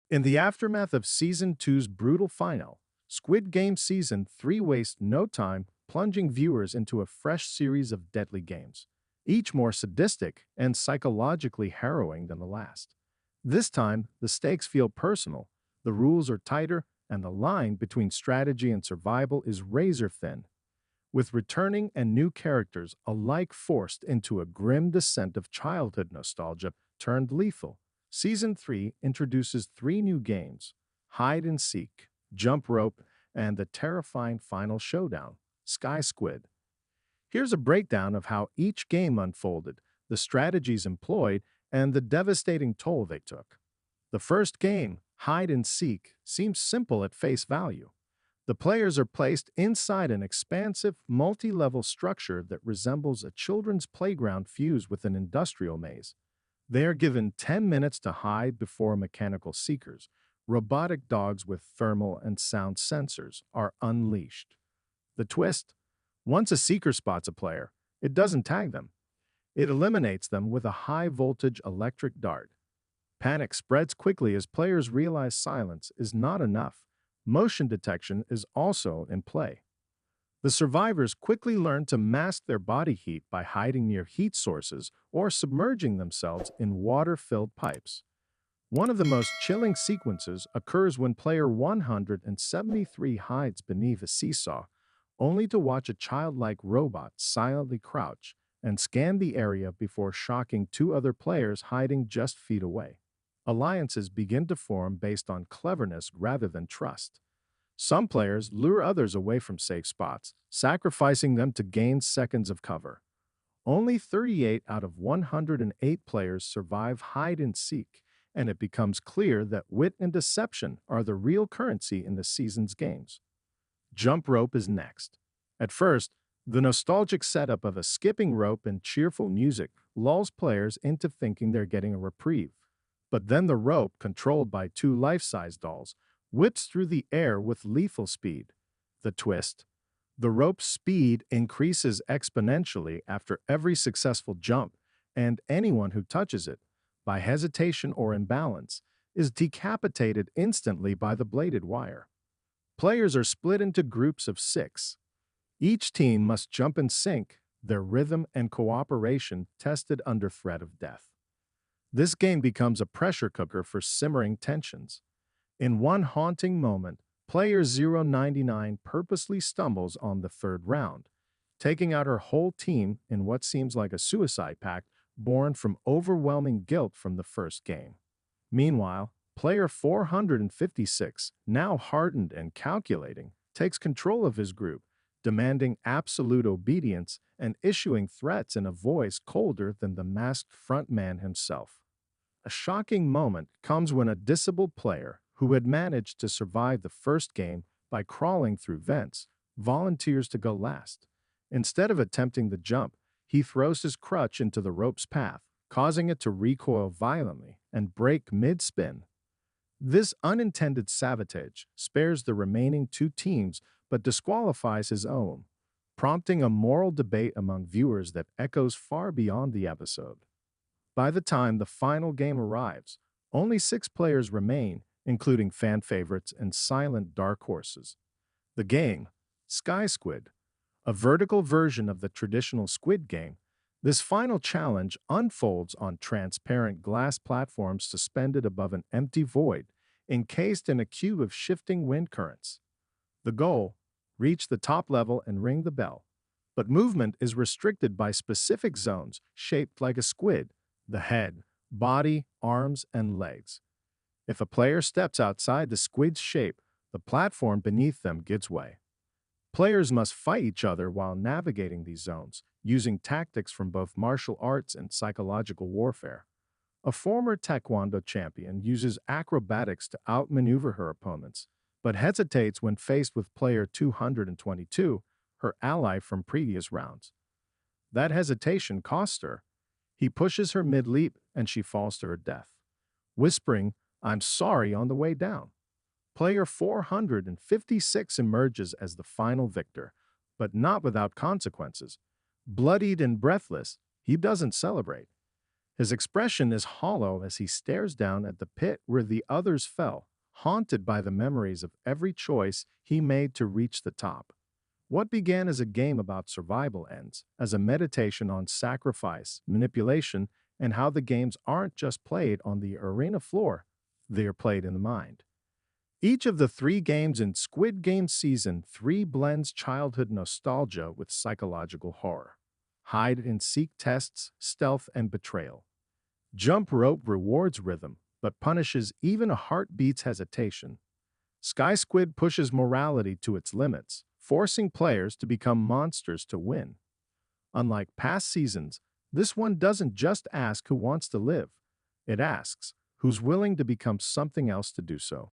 In the aftermath of Season 2's brutal final, Squid Game Season 3 wastes no time plunging viewers into a fresh series of deadly games, each more sadistic and psychologically harrowing than the last. This time, the stakes feel personal, the rules are tighter, and the line between strategy and survival is razor thin, with returning and new characters alike forced into a grim descent of childhood nostalgia turned lethal. Season 3 introduces three new games: hide and seek, jump rope, and the terrifying final showdown, Sky Squid. Here's a breakdown of how each game unfolded, the strategies employed, and the devastating toll they took. The first game, hide and seek, seems simple at face value. The players are placed inside an expansive, multi level structure that resembles a children's playground fused with an industrial maze. They are given 10 minutes to hide before mechanical seekers. Robotic dogs with thermal and sound sensors are unleashed. The twist: once a seeker spots a player, it doesn't tag them. It eliminates them with a high voltage electric dart. Panic spreads quickly as players realize silence is not enough. Motion detection is also in play. The survivors quickly learn to mask their body heat by hiding near heat sources or submerging themselves in water-filled pipes. One of the most chilling sequences occurs when player 173 hides beneath a seesaw, only to watch a childlike robot silently crouch and scan the area before shocking two other players hiding just feet away. Alliances begin to form based on cleverness rather than trust. Some players lure others away from safe spots, sacrificing them to gain seconds of cover. Only 38 out of 108 players survive hide and seek, and it becomes clear that wit and deception are the real currency in the season's games. Jump rope is next. At first, the nostalgic setup of a skipping rope and cheerful music lulls players into thinking they're getting a reprieve. But then the rope, controlled by two life-size dolls, whips through the air with lethal speed. The twist: the rope's speed increases exponentially after every successful jump, and anyone who touches it, by hesitation or imbalance, is decapitated instantly by the bladed wire. Players are split into groups of six. Each team must jump in sync, their rhythm and cooperation tested under threat of death. This game becomes a pressure cooker for simmering tensions. In one haunting moment, player 099 purposely stumbles on the third round, taking out her whole team in what seems like a suicide pact born from overwhelming guilt from the first game. Meanwhile, player 456, now hardened and calculating, takes control of his group, demanding absolute obedience and issuing threats in a voice colder than the masked frontman himself. A shocking moment comes when a disabled player, who had managed to survive the first game by crawling through vents, volunteers to go last. Instead of attempting the jump, he throws his crutch into the rope's path, causing it to recoil violently and break mid-spin. This unintended sabotage spares the remaining two teams but disqualifies his own, prompting a moral debate among viewers that echoes far beyond the episode. By the time the final game arrives, only 6 players remain, including fan favorites and silent dark horses. The game, Sky Squid, a vertical version of the traditional Squid Game, this final challenge unfolds on transparent glass platforms suspended above an empty void, encased in a cube of shifting wind currents. The goal: reach the top level and ring the bell. But movement is restricted by specific zones shaped like a squid: the head, body, arms, and legs. If a player steps outside the squid's shape, the platform beneath them gives way. Players must fight each other while navigating these zones, using tactics from both martial arts and psychological warfare. A former Taekwondo champion uses acrobatics to outmaneuver her opponents, but hesitates when faced with player 222, her ally from previous rounds. That hesitation costs her. He pushes her mid-leap and she falls to her death, whispering, "I'm sorry," on the way down. Player 456 emerges as the final victor, but not without consequences. Bloodied and breathless, he doesn't celebrate. His expression is hollow as he stares down at the pit where the others fell, haunted by the memories of every choice he made to reach the top. What began as a game about survival ends as a meditation on sacrifice, manipulation, and how the games aren't just played on the arena floor, they are played in the mind. Each of the three games in Squid Game Season 3 blends childhood nostalgia with psychological horror. Hide and seek tests, stealth, and betrayal. Jump rope rewards rhythm, but punishes even a heartbeat's hesitation. Sky Squid pushes morality to its limits, forcing players to become monsters to win. Unlike past seasons, this one doesn't just ask who wants to live. It asks who's willing to become something else to do so.